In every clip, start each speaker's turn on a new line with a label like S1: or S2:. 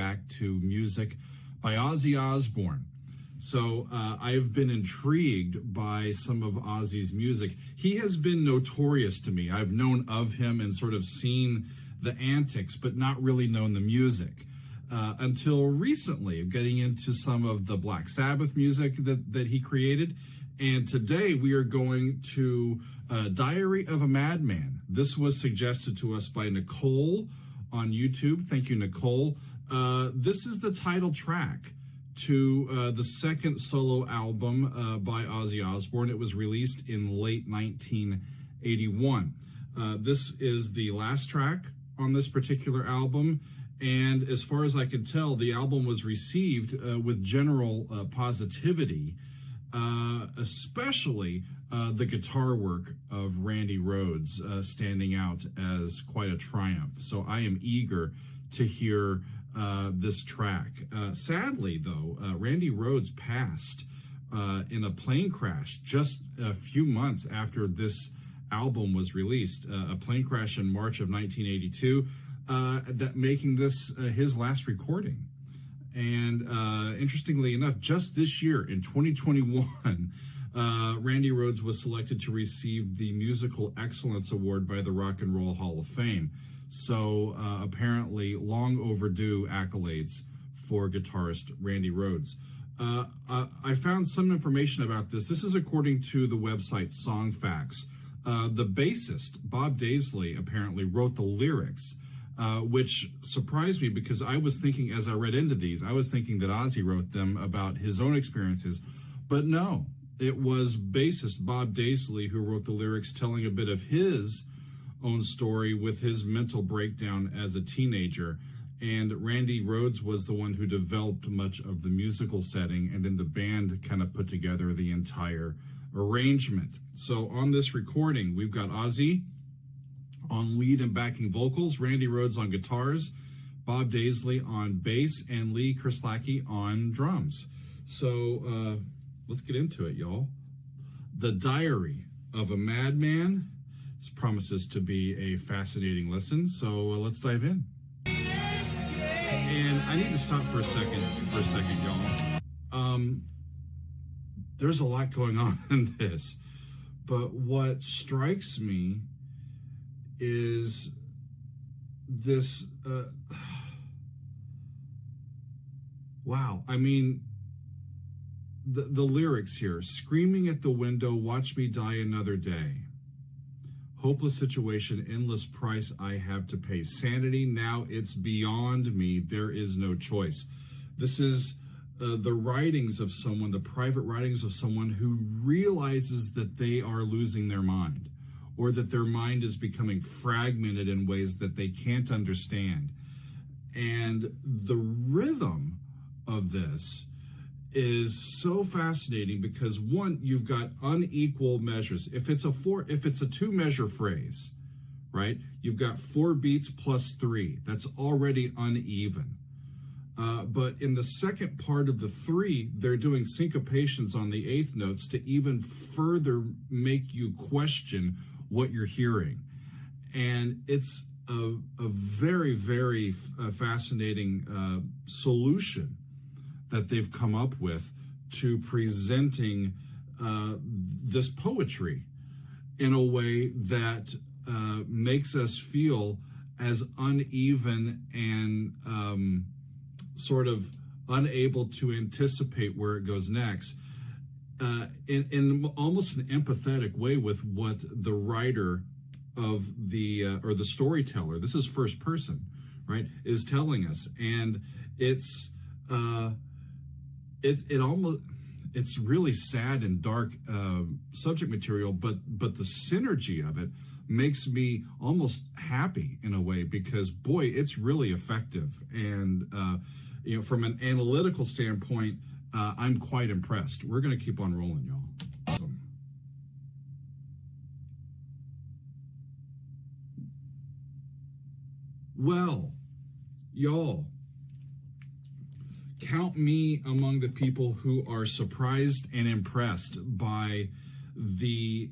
S1: back to music by Ozzy Osbourne. So I've been intrigued by some of Ozzy's music. He has been notorious to me. I've known of him and sort of seen the antics, but not really known the music. Until recently, getting into some of the Black Sabbath music that he created. And today we are going to Diary of a Madman. This was suggested to us by Nicole on YouTube. Thank you, Nicole. This is the title track to the second solo album by Ozzy Osbourne. It was released in late 1981. This is the last track on this particular album. And as far as I can tell, the album was received with general positivity, especially the guitar work of Randy Rhoads standing out as quite a triumph. So I am eager to hear this track. Sadly, though, Randy Rhoads passed in a plane crash just a few months after this album was released. A plane crash in March of 1982. That making this his last recording. And interestingly enough, just this year in 2021, Randy Rhoads was selected to receive the Musical Excellence Award by the Rock and Roll Hall of Fame. So apparently long overdue accolades for guitarist Randy Rhoads. I found some information about this. This is according to the website Songfacts. The bassist, Bob Daisley, apparently wrote the lyrics, which surprised me because I was thinking, as I read into these, I was thinking that Ozzy wrote them about his own experiences. But no, it was bassist Bob Daisley who wrote the lyrics, telling a bit of his own story with his mental breakdown as a teenager. And Randy Rhoads was the one who developed much of the musical setting, and then the band kind of put together the entire arrangement. So on this recording, we've got Ozzy on lead and backing vocals, Randy Rhoads on guitars, Bob Daisley on bass, and Lee Kerslake on drums. So let's get into it, y'all. The Diary of a Madman. This promises to be a fascinating listen, so let's dive in. And I need to stop for a second, y'all. There's a lot going on in this, but what strikes me is this, wow. I mean, the lyrics here: screaming at the window, watch me die another day. Hopeless situation, endless price I have to pay. Sanity, now it's beyond me. There is no choice. This is the writings of someone, the private writings of someone who realizes that they are losing their mind, or that their mind is becoming fragmented in ways that they can't understand. And the rhythm of this is so fascinating because, one, you've got unequal measures. If it's a two measure phrase, right, you've got 4 beats plus 3. That's already uneven. But in the second part of the 3, they're doing syncopations on the 8th notes to even further make you question what you're hearing. And it's a very, very fascinating solution that they've come up with to presenting this poetry in a way that makes us feel as uneven and sort of unable to anticipate where it goes next, in almost an empathetic way with what the writer of the or the storyteller, this is first person, right, is telling us. And it's it's really sad and dark subject material, but the synergy of it makes me almost happy in a way, because boy, it's really effective. And from an analytical standpoint, I'm quite impressed. We're going to keep on rolling, y'all. Awesome. Well, y'all, count me among the people who are surprised and impressed by the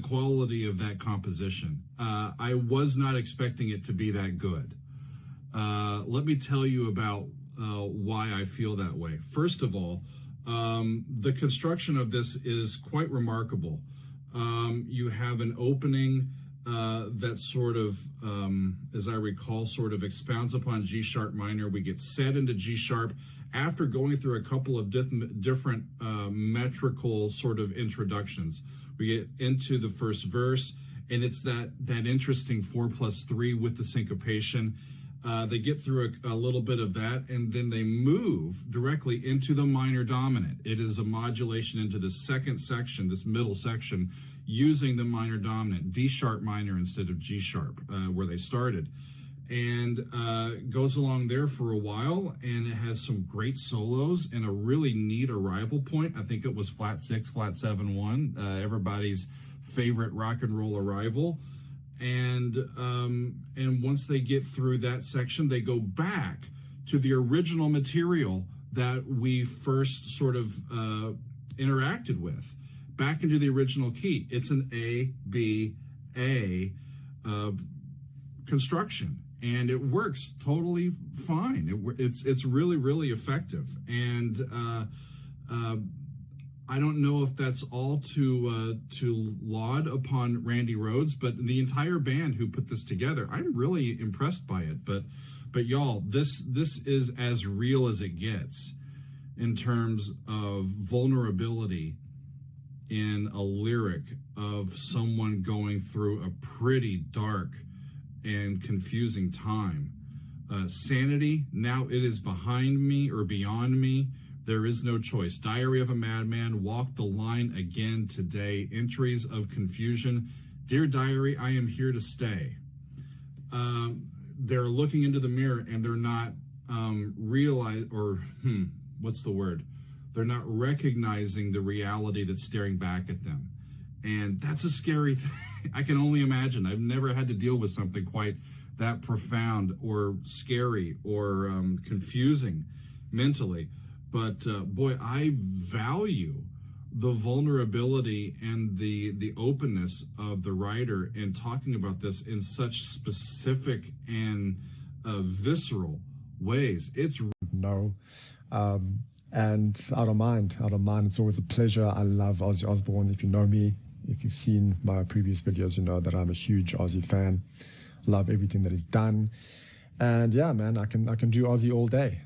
S1: quality of that composition. I was not expecting it to be that good, Let me tell you about why I feel that way. First of all, the construction of this is quite remarkable. You have an opening that sort of, as I recall, sort of expounds upon G sharp minor. We get set into G sharp after going through a couple of different metrical sort of introductions. We get into the first verse, and it's that interesting 4+3 with the syncopation. They get through a little bit of that, and then they move directly into the minor dominant. It is a modulation into the second section, this middle section, using the minor dominant, D sharp minor instead of G sharp, where they started. And goes along there for a while, and it has some great solos and a really neat arrival point. I think it was flat 6, flat 7, 1, everybody's favorite rock and roll arrival. And once they get through that section, they go back to the original material that we first sort of interacted with, back into the original key. It's an A, B, A construction, and it works totally fine. It's really, really effective. And I don't know if that's all to laud upon Randy Rhoads, but the entire band who put this together, I'm really impressed by it. But y'all, this is as real as it gets in terms of vulnerability in a lyric of someone going through a pretty dark and confusing time. Sanity, now it is behind me or beyond me. There is no choice. Diary of a Madman, walk the line again today. Entries of confusion. Dear diary, I am here to stay. They're looking into the mirror and they're not They're not recognizing the reality that's staring back at them. And that's a scary thing. I can only imagine. I've never had to deal with something quite that profound or scary or confusing mentally. But boy, I value the vulnerability and the openness of the writer in talking about this in such specific and visceral ways. It's
S2: no, and I don't mind. It's always a pleasure. I love Ozzy Osbourne. If you know me, if you've seen my previous videos, you know that I'm a huge Ozzy fan. Love everything that he's done. And yeah, man, I can do Ozzy all day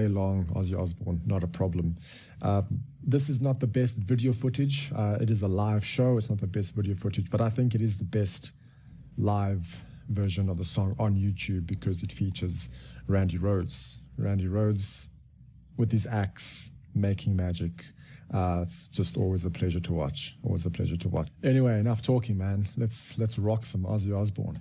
S2: long. Ozzy Osbourne, not a problem. This is not the best video footage. It is a live show. It's not the best video footage, but I think it is the best live version of the song on YouTube because it features Randy Rhoads. Randy Rhoads with his axe making magic. It's just always a pleasure to watch. Always a pleasure to watch. Anyway, enough talking, man. Let's rock some Ozzy Osbourne.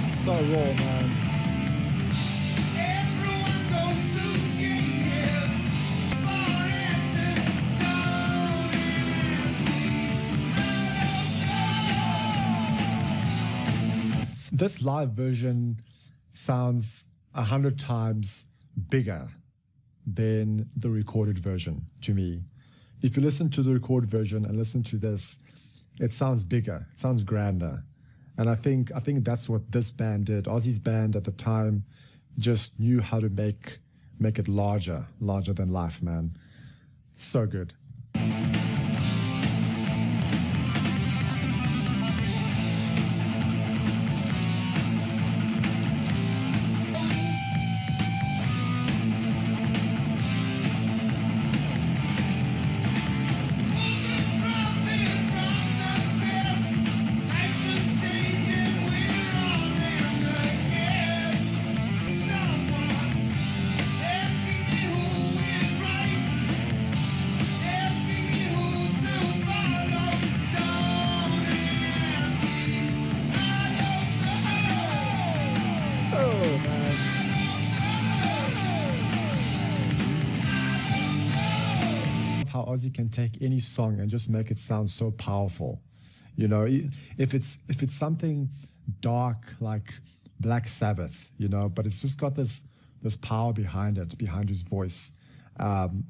S2: So raw, man. This live version sounds 100 times bigger than the recorded version to me. If you listen to the recorded version and listen to this, it sounds bigger, it sounds grander. And I think that's what this band did. Ozzy's band at the time just knew how to make it larger than life, man. So good. Ozzy can take any song and just make it sound so powerful. You know, if it's something dark like Black Sabbath, you know, but it's just got this power behind it, behind his voice,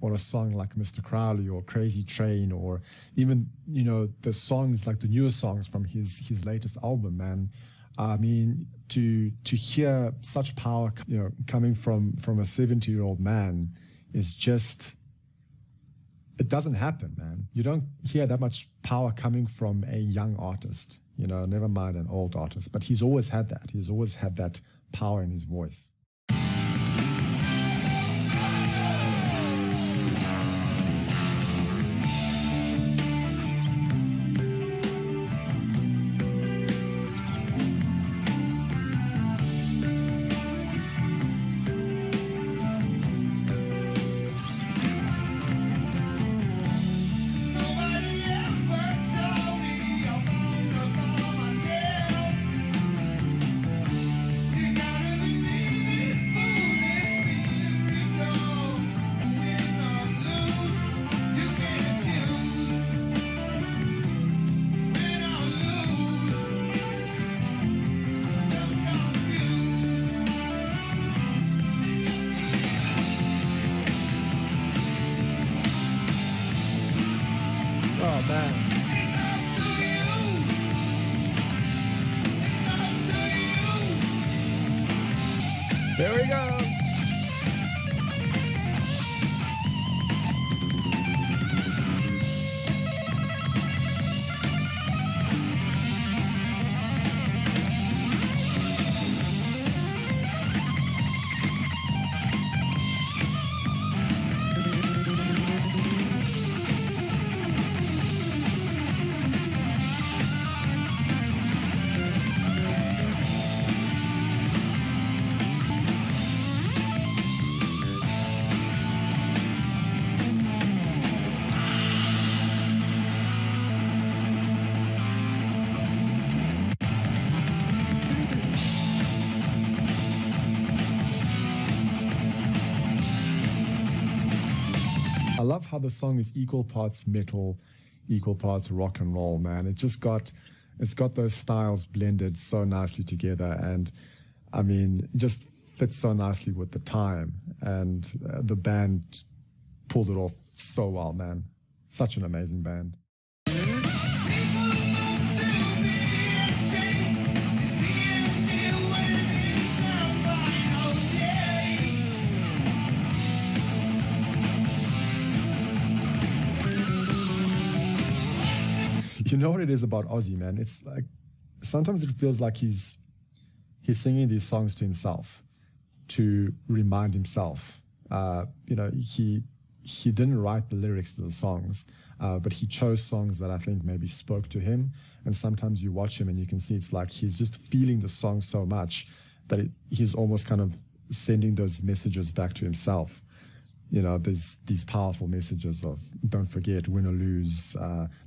S2: or a song like Mr. Crowley or Crazy Train, or even, you know, the songs like the newer songs from his latest album, man. I mean, to hear such power, you know, coming from a 70-year-old man is just, it doesn't happen, man. You don't hear that much power coming from a young artist, you know, never mind an old artist. But he's always had that. He's always had that power in his voice. Oh, man. There we go. I love how the song is equal parts metal, equal parts rock and roll, man. It's got those styles blended so nicely together, and I mean, it just fits so nicely with the time, and the band pulled it off so well, man. Such an amazing band. You know what it is about Ozzy, man? It's like sometimes it feels like he's singing these songs to himself, to remind himself. You know, he didn't write the lyrics to the songs, but he chose songs that I think maybe spoke to him. And sometimes you watch him and you can see it's like he's just feeling the song so much that he's almost kind of sending those messages back to himself. You know, there's these powerful messages of don't forget, win or lose,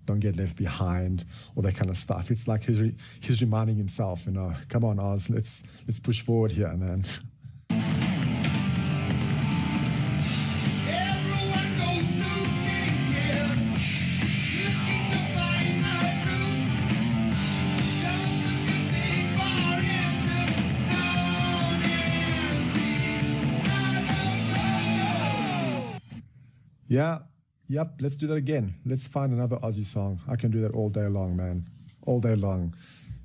S2: don't get left behind, all that kind of stuff. It's like he's reminding himself, you know, come on, Oz, let's push forward here, man. Yeah, yep, let's do that again. Let's find another Ozzy song. I can do that all day long, man. All day long.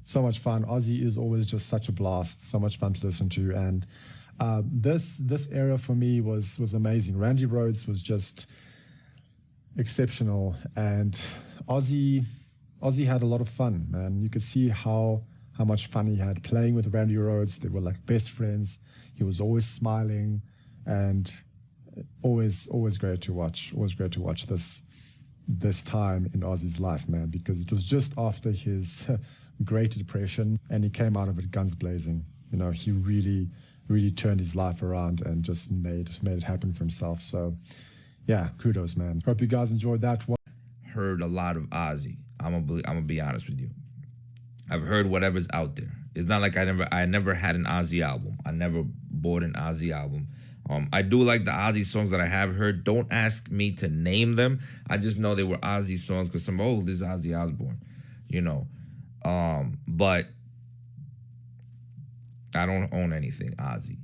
S2: So much fun. Ozzy is always just such a blast, so much fun to listen to. And this era for me was amazing. Randy Rhoads was just exceptional. And Ozzy had a lot of fun, man. You could see how much fun he had playing with Randy Rhoads. They were like best friends. He was always smiling, and always great to watch. Always great to watch this time in Ozzy's life, man, because it was just after his Great Depression, and he came out of it guns blazing. You know, he really turned his life around and just made it happen for himself. So, yeah, kudos, man. Hope you guys enjoyed that one.
S3: Heard a lot of Ozzy. I'm gonna be honest with you. I've heard whatever's out there. It's not like I never had an Ozzy album. I never bought an Ozzy album. I do like the Ozzy songs that I have heard. Don't ask me to name them. I just know they were Ozzy songs because this is Ozzy Osbourne, you know. But I don't own anything Ozzy.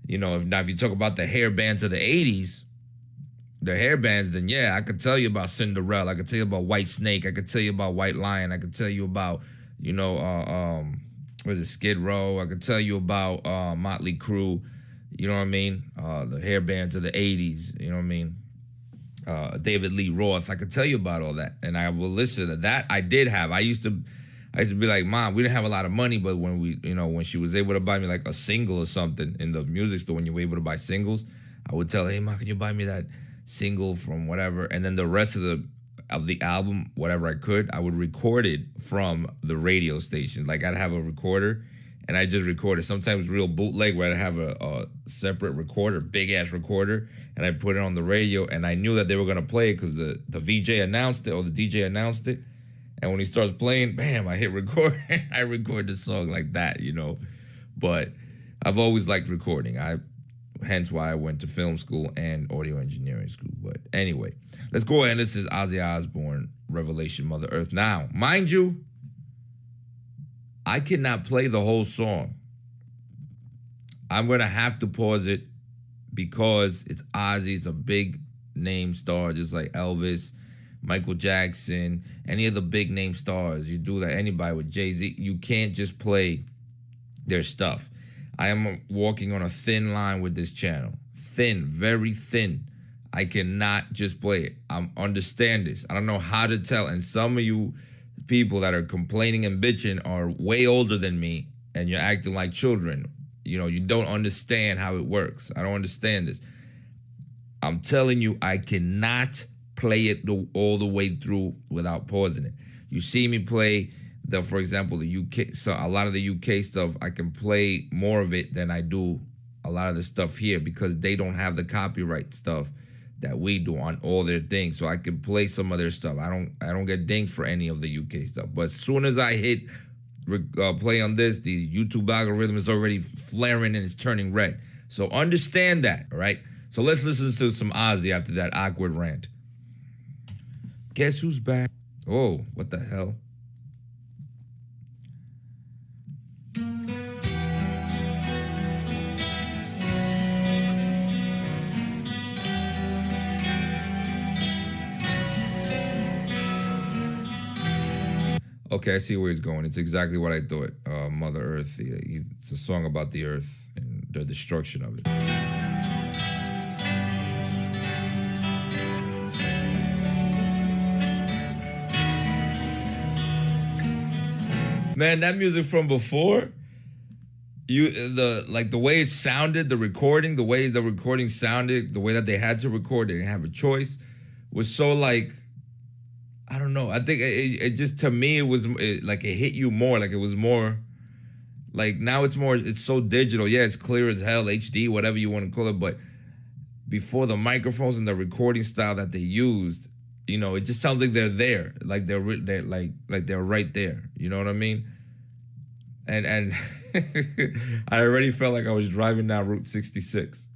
S3: You know, if you talk about the hair bands of the 80s, the hair bands, then yeah, I could tell you about Cinderella. I could tell you about White Snake. I could tell you about White Lion. I could tell you about, what is it, Skid Row. I could tell you about Motley Crue. You know what I mean? The hair bands of the 80s. You know what I mean? David Lee Roth. I could tell you about all that. And I will listen to that. I did have. I used to be like, Mom, we didn't have a lot of money, but when she was able to buy me like a single or something in the music store, when you were able to buy singles, I would tell her, hey, Mom, can you buy me that single from whatever? And then the rest of the album, whatever I could, I would record it from the radio station. Like I'd have a recorder and I just record it. Sometimes real bootleg where I'd have a separate recorder, big ass recorder, and I put it on the radio, and I knew that they were gonna play it because the VJ announced it or the DJ announced it. And when he starts playing, bam, I hit record. I record the song like that, you know. But I've always liked recording. Hence why I went to film school and audio engineering school. But anyway, let's go ahead. This is Ozzy Osbourne, Revelation, Mother Earth. Now, mind you, I cannot play the whole song. I'm going to have to pause it because it's Ozzy. It's a big name star, just like Elvis, Michael Jackson, any of the big name stars. You do that, anybody with Jay-Z, you can't just play their stuff. I am walking on a thin line with this channel. Thin, very thin. I cannot just play it. I understand this. I don't know how to tell. And some of you people that are complaining and bitching are way older than me, and you're acting like children. You know, you don't understand how it works. I don't understand this. I'm telling you, I cannot play it all the way through without pausing it. You see me play for example, the UK, so a lot of the UK stuff, I can play more of it than I do a lot of the stuff here because they don't have the copyright stuff that we do on all their things. So I can play some of their stuff. I don't get dinged for any of the UK stuff. But as soon as I hit play on this, the YouTube algorithm is already flaring and it's turning red. So understand that, all right? So let's listen to some Ozzy after that awkward rant. Guess who's back? Oh, what the hell? Okay, I see where he's going. It's exactly what I thought. Mother Earth. It's a song about the earth and the destruction of it. Man, that music from before, the way it sounded, the recording, the way the recording sounded, the way that they had to record, they didn't have a choice, was so like, I don't know. I think it just, to me, it hit you more. Like it was more, like now it's so digital. Yeah, it's clear as hell, HD, whatever you want to call it. But before, the microphones and the recording style that they used, you know, it just sounds like they're there. Like they're right there. You know what I mean? And I already felt like I was driving down Route 66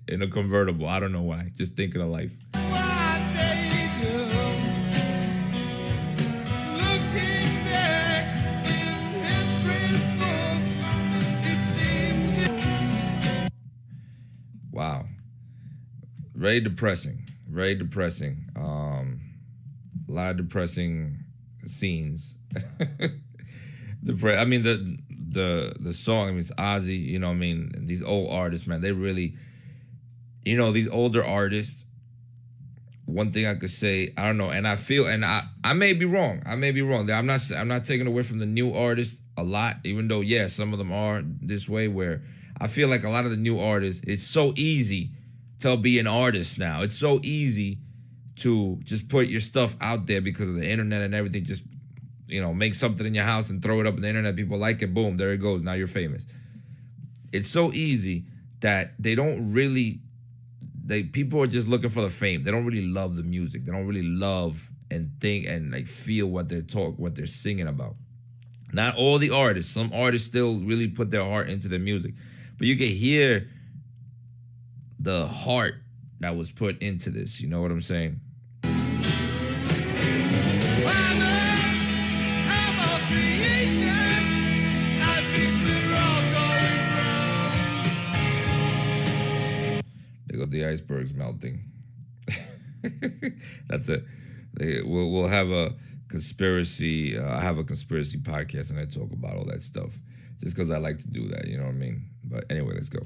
S3: in a convertible. I don't know why. Just thinking of life. Wow. Very depressing. Very depressing. A lot of depressing scenes. I mean, the song, I mean, it's Ozzy, you know what I mean? These old artists, man, they really, you know, these older artists, one thing I could say, I don't know, and I feel, and I may be wrong. I may be wrong. I'm not taking away from the new artists a lot, even though, yeah, some of them are this way, where I feel like a lot of the new artists, it's so easy to be an artist now. It's so easy to just put your stuff out there because of the internet and everything. Just, you know, make something in your house and throw it up on the internet. People like it. Boom, there it goes. Now you're famous. It's so easy that people are just looking for the fame. They don't really love the music. They don't really love and think and like feel what they're singing about. Not all the artists. Some artists still really put their heart into their music. But you can hear the heart that was put into this. You know what I'm saying? There go the icebergs melting. That's it. We'll have a conspiracy. I have a conspiracy podcast, and I talk about all that stuff just because I like to do that. You know what I mean? But anyway, let's go.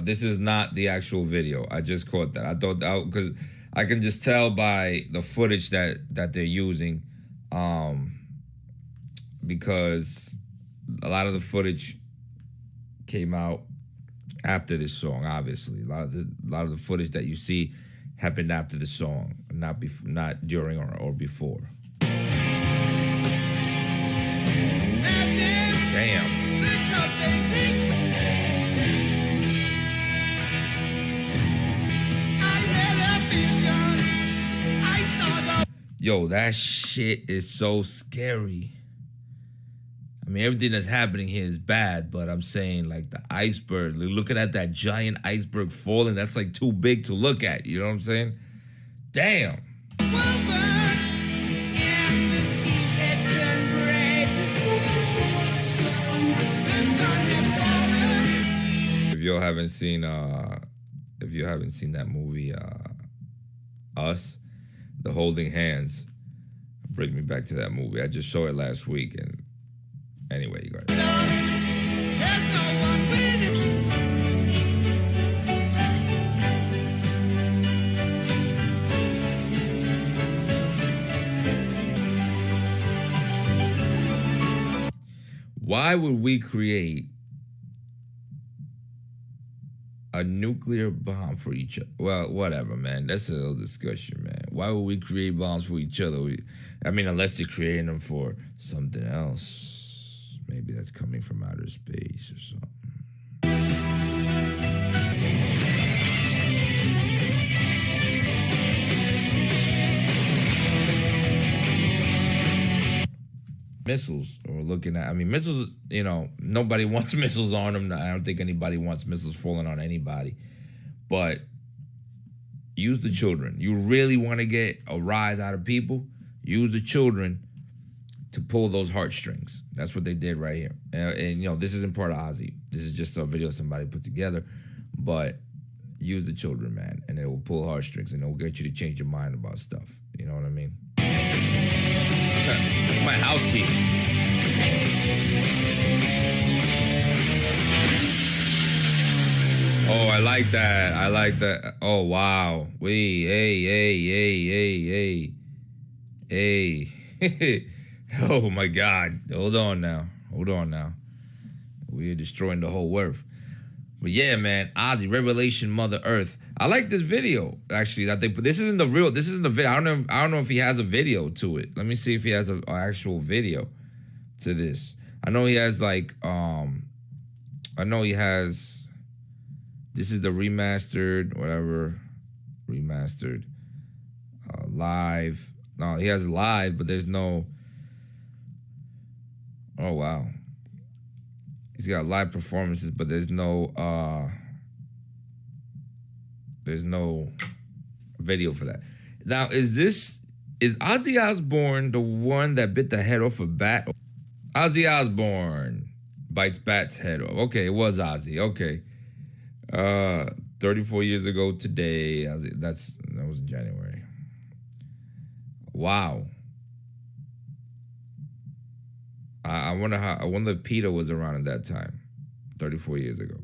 S3: This is not the actual video. I just caught that. I thought because I can just tell by the footage that they're using, because a lot of the footage came out after this song. Obviously, a lot of the footage that you see happened after the song, not during or before. Damn. Yo, that shit is so scary. I mean, everything that's happening here is bad, but I'm saying, like, the iceberg, looking at that giant iceberg falling, that's like too big to look at. You know what I'm saying? Damn. If you haven't seen that movie, Us, The Holding Hands, brings me back to that movie. I just saw it last week, and anyway, you got it. Why would we create a nuclear bomb for each other? Well, whatever, man. That's a little discussion, man. Why would we create bombs for each other? I mean, unless they're creating them for something else. Maybe that's coming from outer space or something. Missiles, or looking at, I mean, missiles, you know, nobody wants missiles on them. I don't think anybody wants missiles falling on anybody. But use the children. You really want to get a rise out of people? Use the children to pull those heartstrings. That's what they did right here. And you know, this isn't part of Ozzy. This is just a video somebody put together. But use the children, man, and it will pull heartstrings, and it will get you to change your mind about stuff. You know what I mean? That's my house key. Oh, I like that. I like that. Oh, wow. Hey. Oh, my God. Hold on now. We're destroying the whole earth. But yeah, man, Ozzy, Revelation, Mother Earth. I like this video, actually, that they put. This isn't the video. I don't know if he has a video to it. Let me see if he has an actual video to this. I know he has this is the remastered, whatever, live. No, he has live, but there's no, oh, wow. He's got live performances, but there's no video for that. Now, is Ozzy Osbourne the one that bit the head off a bat? Ozzy Osbourne bites bat's head off. Okay, it was Ozzy. Okay. 34 years ago today. That was in January. Wow. I wonder if Peter was around at that time, 34 years ago.